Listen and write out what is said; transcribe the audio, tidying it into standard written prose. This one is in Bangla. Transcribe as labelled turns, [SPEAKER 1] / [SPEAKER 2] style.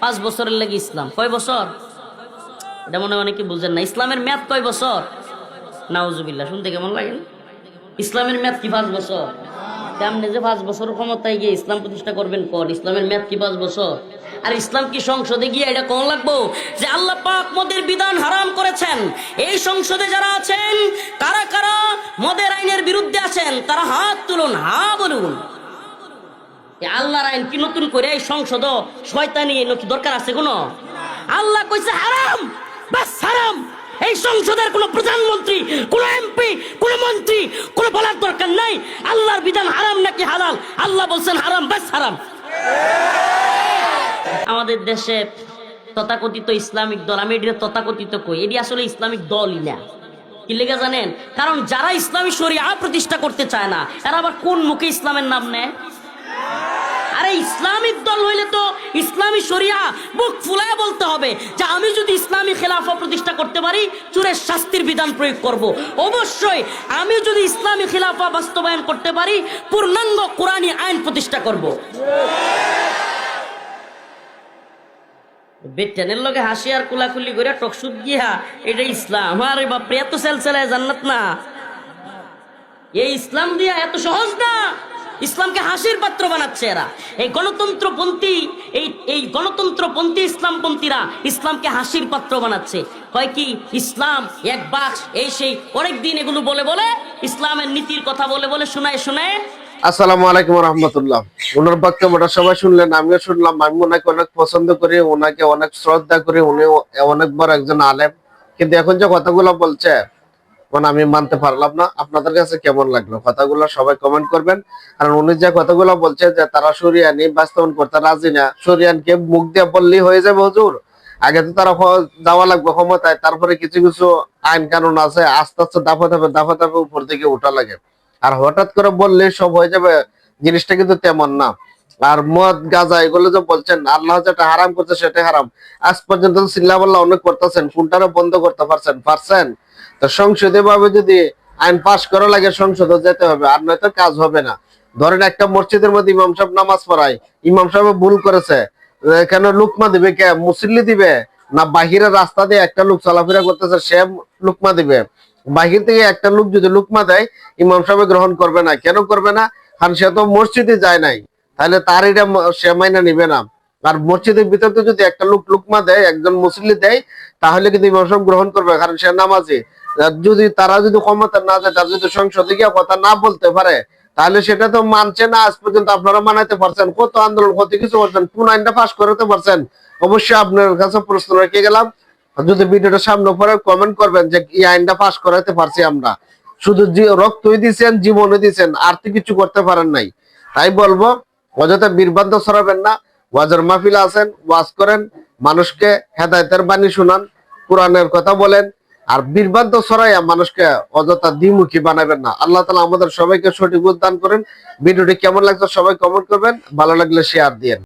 [SPEAKER 1] 5 বছরের লাগে ইসলাম। কয় বছর? এটা মনে অনেকে বুঝেন না। ইসলামের মেয়াদ কয় বছর? নাউজুবিল্লাহ, শুনতে কেমন লাগে? ইসলামের মেয়াদ কি 5 বছর? আপনি যে 5 বছর ক্ষমতায় গিয়ে ইসলাম প্রতিষ্ঠা করবেন কোন? ইসলামের মেয়াদ কি 5 বছর? আর ইসলাম কি সংসদে গিয়ে এটা কোন লাগবো যে আল্লাহ পাক মদের বিধান হারাম করেছেন? এই সংসদে যারা আছেন, কারা কারা মদের আইনের বিরুদ্ধে আছেন তারা হাত তুলুন, হা বলুন। আল্লাহর আইন কি নতুন করে এই সংসদ শয়তানি নাকি দরকার আছে কোনো? আল্লাহ কইছে হারাম, বাস হারাম। এই সংসদের কোন প্রধানমন্ত্রী, কোন এমপি, কোন মন্ত্রী কোন বলার দরকার নাই আল্লাহর বিধান হারাম নাকি হালাল। আল্লাহ বলছেন হারাম, বাস হারাম। আমাদের দেশে তথাকথিত ইসলামিক দল, আমি এটি তথাকথিত কই, এটি আসলে ইসলামিক দলই না। কি লেগে জানেন? কারণ যারা ইসলামী শরিয়া প্রতিষ্ঠা করতে চায় না, এরা আবার কোন মুখে ইসলামের নাম নেয়? আরে ইসলামিক দল হইলে তো ইসলামী শরিয়া বুক ফুলায় বলতে হবে যে আমি যদি ইসলামী খেলাফা প্রতিষ্ঠা করতে পারি চোরের শাস্তির বিধান প্রয়োগ করব। অবশ্যই আমি যদি ইসলামী খেলাফা বাস্তবায়ন করতে পারি পূর্ণাঙ্গ কোরআনী আইন প্রতিষ্ঠা করব। বেটেনের লগে হাসি আর কুলাকুলি করে টকসুদ গিয়া এটা ইসলাম। আরে বাপরে, এত সেলসেলায় জান্নাত না। এই ইসলাম দিয়া এত সহজ না। ইসলামকে হাসির পাত্র বানাচ্ছে এরা। এই গণতন্ত্রপন্থী এই গণতন্ত্রপন্থী ইসলামপন্থীরা ইসলামকে হাসির পাত্র বানাচ্ছে। কয় কি ইসলাম এক বাক্স, এই সেই অনেকদিন এগুলো বলে বলে ইসলামের নীতির কথা বলে বলে শোনায় শোনায়।
[SPEAKER 2] আসসালামু আলাইকুম রহমতুল্লাহ। ওনার বক্তব্যটা সবাই শুনলেন, আমিও শুনলাম। আমি ওনাকে অনেক পছন্দ করি, ওনাকে অনেক শ্রদ্ধা করি, উনি অনেক বড় একজন আলেম। কিন্তু এখন যে কথাগুলো বলছে মানে আমি মানতে পারলাম না। আপনাদের কাছে কেমন লাগলো কথাগুলো সবাই কমেন্ট করবেন। কারণ উনি যে কথাগুলো বলছে যে তারা শরিয়ানি বাস্তবায়ন করতে রাজি না, শরিয়ানকে মুখ দিয়ে বললেই হয়ে যাবে হুজুর। আগে তো তারা যাওয়া লাগবে ক্ষমতায়, তারপরে কিছু কিছু আইন কানুন আছে, আস্তে আস্তে দাফা দাফে উপর দিকে উঠা লাগে। আর হঠাৎ করে বললে সব হয়ে যাবে, জিনিসটা কিন্তু তেমন না। আর মদ গাঁজা এগুলো যে বলছেন আল্লাহ যেটা হারাম করছে সেটাই হারাম। আজ পর্যন্ত চিল্লাপাল্লা অনেক করতেছেন, কোনটারও বন্ধ করতে পারছেন? তো সংসদে ভাবে যদি আইন পাশ করা লাগে সংসদে যেতে হবে, আর নয়তো কাজ হবে না। ধরেন একটা মসজিদের মধ্যে ইমাম সাহেব নামাজ পড়ায়, ইমাম সাহেব ভুল করেছে, কেন লুকমা দিবে? কে মুসল্লি দিবে? না বাহিরের রাস্তা দিয়ে একটা লোক চলাফেরা করতেছে সে লুকমা দিবে? বাহির থেকে একটা লোক যদি লুকমা দেয় ইমাম সাহেব গ্রহণ করবে না। কেন করবে না? কারণ সে তো মসজিদে যায় নাই, তাহলে তার এটা সে মাইনা নিবে না। আর মসজিদের ভিতরে যদি একটা লোক লুকমা দেয়, একজন মুসল্লি দেয়, তাহলে কিন্তু ইমাম সাহেব গ্রহণ করবে, কারণ সে নামাজি। যদি তারা যদি ক্ষমতা না যায়, তার যদি সংসদে গিয়ে কথা না বলতে পারে, তাহলে সেটা তো মানছে না। আজ পর্যন্ত আপনারা মানাতে পারছেন, কত আন্দোলন কত কিছু করছেন, কোন আইনটা পাশ করাতে পারছেন? অবশ্যই আপনার কাছে প্রশ্ন রেখে গেলাম। যদি ভিডিওটা সামনে পরে কমেন্ট করবেন যে এই আইনটা পাশ করাতে পারছি আমরা। শুধু রক্তই দিচ্ছেন, জীবনও দিচ্ছেন, আর তো কিছু করতে পারেন নাই। তাই বলবো অযথা বিভ্রান্ত ছড়াবেন না। ওয়াজের মাহফিল আছেন, ওয়াজ করেন, মানুষকে হেদায়েতের বাণী শুনান, কোরআনের কথা বলেন। আর বিভ্রান্ত ছড়াইয়া মানুষকে অযথা দ্বিমুখী বানাবেন না। আল্লাহ তাআলা আমাদের সবাইকে সঠিক বুঝ দান করেন। ভিডিওটি কেমন লাগছে সবাই কমেন্ট করবেন, ভালো লাগলে শেয়ার দিয়েন।